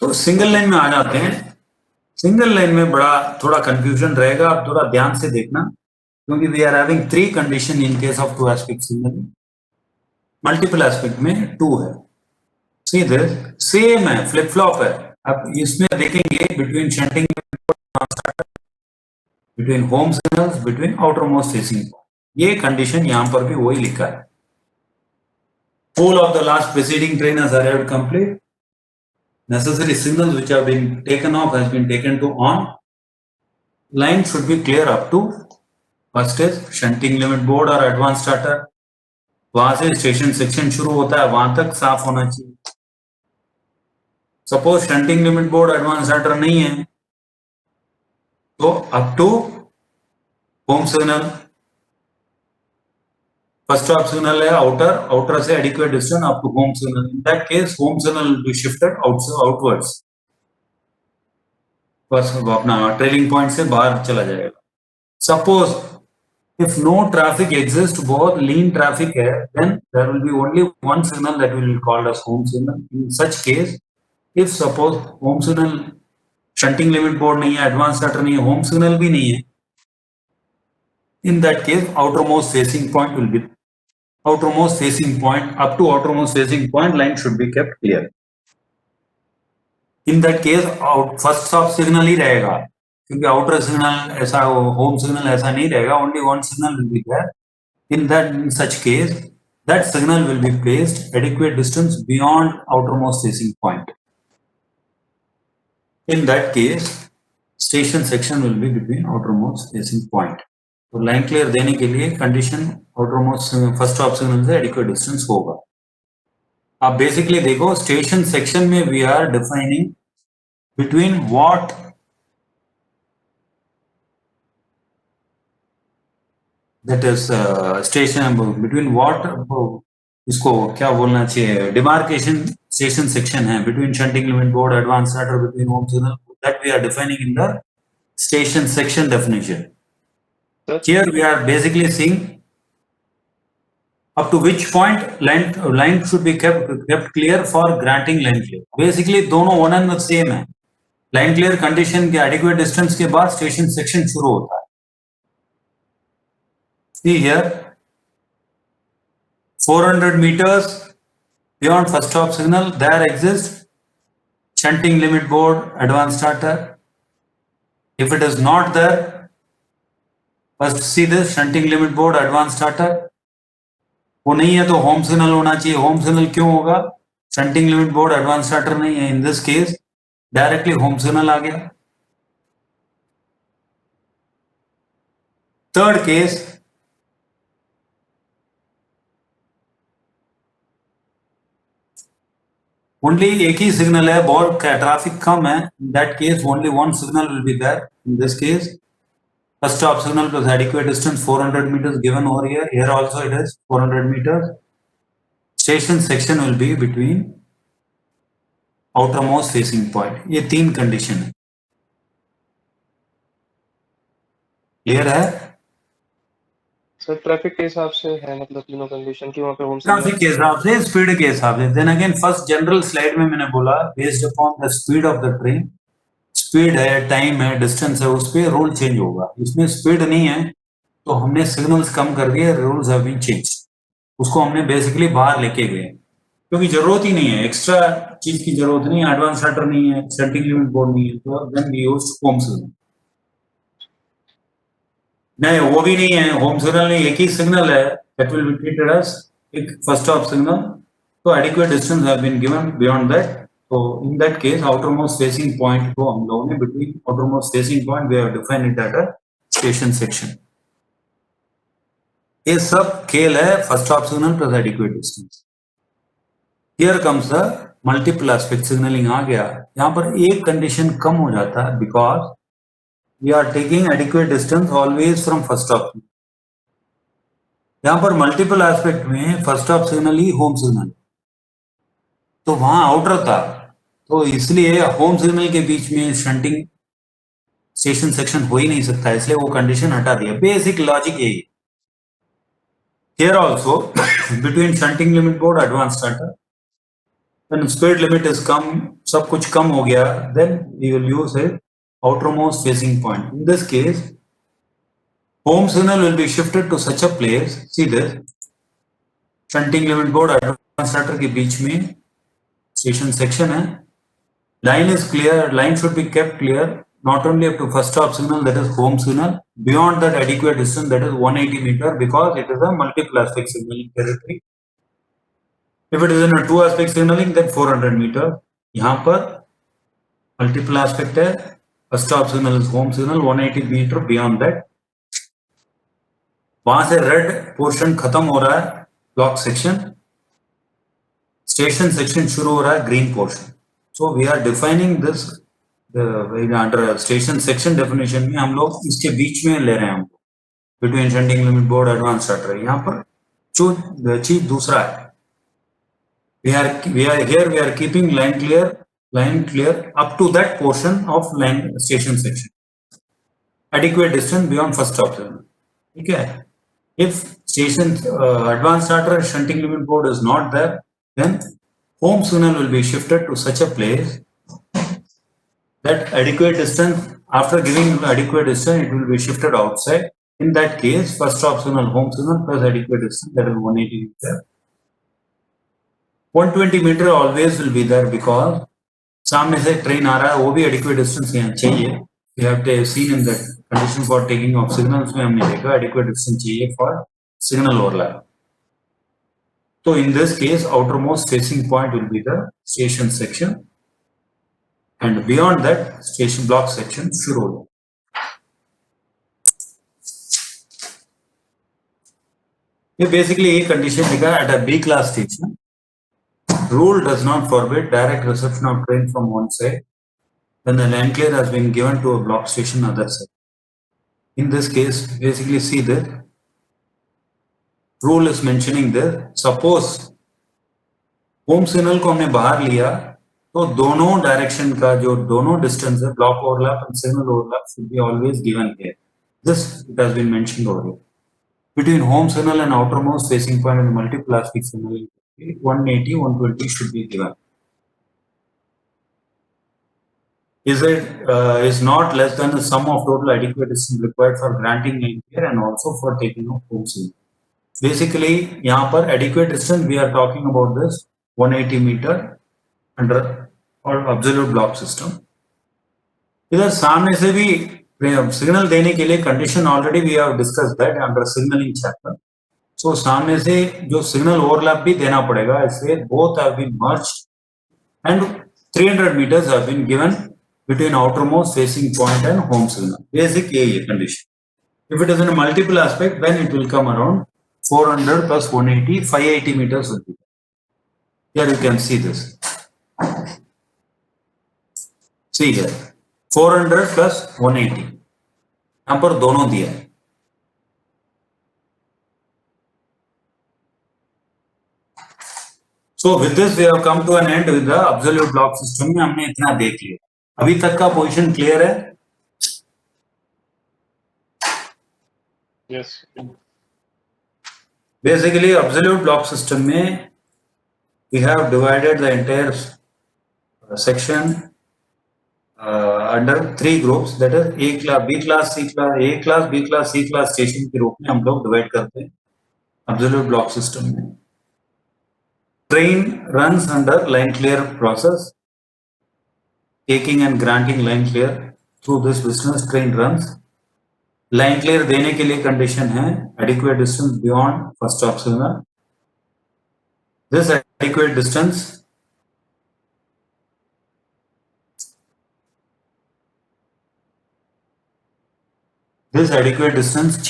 तो single line में आ जाते हैं। Single line में बड़ा थोड़ा कंफ्यूजन रहेगा, आप थोड़ा ध्यान से देखना, क्योंकि we are having 3 condition in case of 2 aspect signal, multiple aspect में 2 है। सी दिस सेम है, फ्लिप फ्लॉप है। अब इसमें देखेंगे between shunting, between home signals, between outer most facing, ये कंडीशन यहां पर भी वही लिखा है। Whole of the last preceding train has arrived complete. Necessary signals which have been taken off has been taken to on. Line should be clear up to first is shunting limit board or advanced starter। वहां से station section शुरू होता है, वहां तक साफ होना चाहिए। Suppose shunting limit board advance starter नहीं है तो up to home signal, first stop signal है आउटर, आउटर से adequate distance up to home signal. In that case home signal will be shifted outwards, बस अपना ट्रेलिंग पॉइंट से बाहर चला जाएगा। Suppose if no traffic exists, बहुत lean traffic है, then there will be only one signal that will be called as home signal। In such case, if suppose home signal shunting limit board नहीं है, advanced starter नहीं है, home signal भी नहीं है, in that case outermost facing point will be outermost facing point, up to outermost facing point line should be kept clear। In that case first stop signal ही रहेगा, क्योंकि outer signal ऐसा, home signal ऐसा नहीं रहेगा, only one signal will be there. In that, in such case that signal will be placed adequate distance beyond outermost facing point. In that case station section will be between outermost facing point. तो line clear देने के लिए condition outermost first stop signal से adequate distance होगा। आप basically देखो station section में we are defining between what, that is station between what, इसको क्या बोलना चाहिए, डिमार्केशन स्टेशन सेक्शन है between shunting limit board, advanced starter, between home signal, that we are defining in the station section definition। Here we are basically seeing up to which point line should be kept clear for granting line clear। basically दोनों one and the same है। line clear condition के adequate distance के बाद station section शुरू होता है। See here, 400 meters beyond first stop signal, there exists shunting limit board, advanced starter। If it is not there, first see this shunting limit board, advanced starter। वो नहीं है तो home signal होना चाहिए। Home signal क्यों होगा? Shunting limit board, advance starter नहीं है। In this case directly home signal आ गया। थर्ड केस, ओनली एक ही सिग्नल है, बहुत ट्रैफिक कम है, in that case only one signal will be there. In this case first stop signal plus adequate distance 400 meters given over here। Here also it is 400 meters। Station section will be between outermost facing point। ये 3 condition है। Clear है? Sir traffic के हिसाब से है, मतलब तीनों condition की वहाँ पे होम ट्रैफिक के हिसाब से, स्पीड के हिसाब से। Then again first general slide में मैंने बोला based upon the speed of the train, speed है, टाइम है, डिस्टेंस है, उस पर रूल चेंज होगा। इसमें स्पीड नहीं है तो हमने सिग्नल्स कम कर दिए, रूल्स हैव बीन चेंज। उसको हमने बेसिकली बाहर लेके गए। क्योंकि जरूरत ही नहीं है, एक्स्ट्रा चीज की जरूरत नहीं है, एडवांस शटर नहीं है, शंटिंग लिमिट बोर्ड नहीं है, तो then we use home signal. नहीं, वो भी नहीं है, होम सिग्नल नहीं, एक ही सिग्नल है, that will be treated as एक फर्स्ट ऑफ सिग्नल। तो adequate distance have been given beyond that. तो in that case outermost facing point को हम लोगों ने between outermost facing point we have defined it at a station section. ये सब खेल है first of signal plus adequate distance. Here comes the multiple aspect signalling आ गया। यहाँ पर एक कंडीशन कम हो जाता है, because we are taking adequate distance always from first off. यहाँ पर मल्टीपल एस्पेक्ट में फर्स्ट ऑफ सिग्नल ही होम सिग्नल, तो वहां आउटर था, तो इसलिए होम सिग्नल के बीच में शंटिंग स्टेशन सेक्शन हो ही नहीं सकता, इसलिए वो कंडीशन हटा दिया। बेसिक लॉजिक यही। Here also between shunting limit board advance starter, when speed limit is कम, सब कुछ कम हो गया, then we will use a outermost facing point. In this case, home signal will be shifted to such a place. See this, shunting limit board advance starter के बीच में station section है. Line is clear. Line should be kept clear. Not only up to first stop signal, that is home signal. Beyond that adequate distance, that is 180 meter, because it is a multiple aspect signaling territory. If it is in a two aspect signaling, then 400 meter. यहाँ पर multiple aspect है, first stop signal is home signal, 180 meter beyond that. वहां से red portion खत्म हो रहा है, block section, station section शुरू हो रहा है, green portion. So we are defining this under station section definition में हम लोग इसके बीच में ले रहे हैं, हम between shunting limit board advance starter. यहाँ पर जो चीज दूसरा है, we are keeping line clear up to that portion of line station section, adequate distance beyond first stop signal. ठीक है? If station advanced starter shunting limit board is not there, then home signal will be shifted to such a place that adequate distance, after giving adequate distance, it will be shifted outside. In that case, first stop signal, home signal plus adequate distance, that is 180 meter. 120 meter always will be there, because सामने से train आ रहा है, वो भी adequate distance यहाँ चाहिए. We have seen in the condition for taking of signals में हमने देखा adequate distance चाहिए for signal overlap. So in this case, outermost facing point will be the station section, and beyond that station block section शुरू हो. ये basically एक condition लिखा at a B class station. Rule does not forbid direct reception of train from one side when the line clear has been given to a block station other side. In this case, basically see that rule is mentioning that suppose home signal को हमने बाहर लिया, तो दोनों direction का जो दोनों distance है, block overlap and signal overlap should be always given here. This it has been mentioned over here. Between home signal and outermost facing point and multiple aspect signal, 180, 120 should be given. Is not less than the sum of total adequate distance required for granting line clear and also for taking of home signal. Basically, यहाँ पर adequate distance we are talking about this 180 meter under or absolute block system. इधर सामने से भी signal देने के लिए condition already we have discuss that under signalling chapter. So सामने से जो सिग्नल ओवरलैप भी देना पड़ेगा, इसलिए both have been merged and 300 meters हैव बीन गिवन between outermost facing point and home signal. Basic यही है condition. If it is in a multiple aspect, then it will come around 400 plus 180, 580 meters will be there. Here you can see this. See here, 400 plus 180. यहाँ पर दोनों दिया है. So with this we have come to an end with the absolute block system में हमने इतना देख लिया. अभी तक का पोजीशन क्लियर है? Yes. Basically absolute block system में we have divided the entire section under 3 groups, that is A class, B class, C class, A class, B class, C class station के रूप में हम लोग डिवाइड करते हैं absolute block system में. Train runs under line clear process. Taking and granting line clear through this business train runs. Line clear देने के लिए condition है adequate distance beyond first stop signal. This adequate distance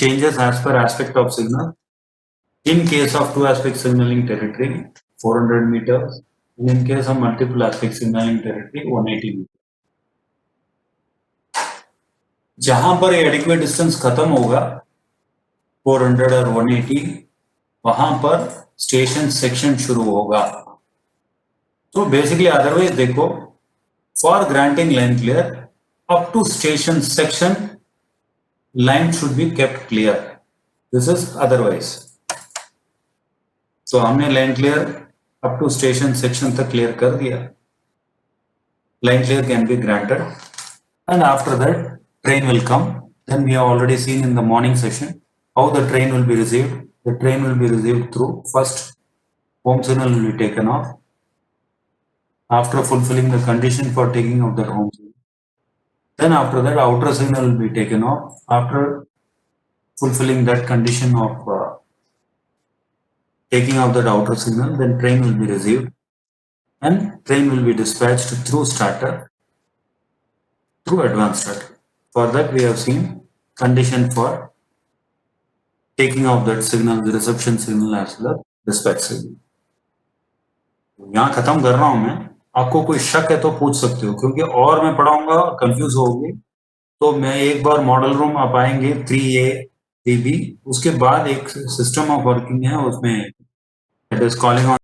changes as per aspect of signal. In case of two aspect signaling territory, 400 meters. And in case of multiple aspect signaling territory, 180 meters. जहां पर adequate distance खत्म होगा 400 और 180, वहां पर station section शुरू होगा. तो बेसिकली अदरवाइज देखो, for granting line clear up to station section line should be kept clear. This is otherwise. तो हमने line clear up to station section तक क्लियर कर दिया. Line clear can be granted and after that train will come. Then we have already seen in the morning session how the train will be received. The train will be received through first home signal will be taken off after fulfilling the condition for taking of that home signal. Then after that outer signal will be taken off after fulfilling that condition of taking of that outer signal. Then train will be received and train will be dispatched through starter, through advanced starter. For that we have seen condition for taking of that signal, the reception signal as well as dispatch signal. यहाँ खत्म कर रहा हूं मैं. आपको कोई शक है तो पूछ सकते हो, क्योंकि और मैं पढ़ाऊंगा कंफ्यूज होगे. तो मैं एक बार मॉडल रूम आप आएंगे 3A 3B, उसके बाद एक सिस्टम ऑफ वर्किंग है उसमें, इट इज कॉलिंग ऑन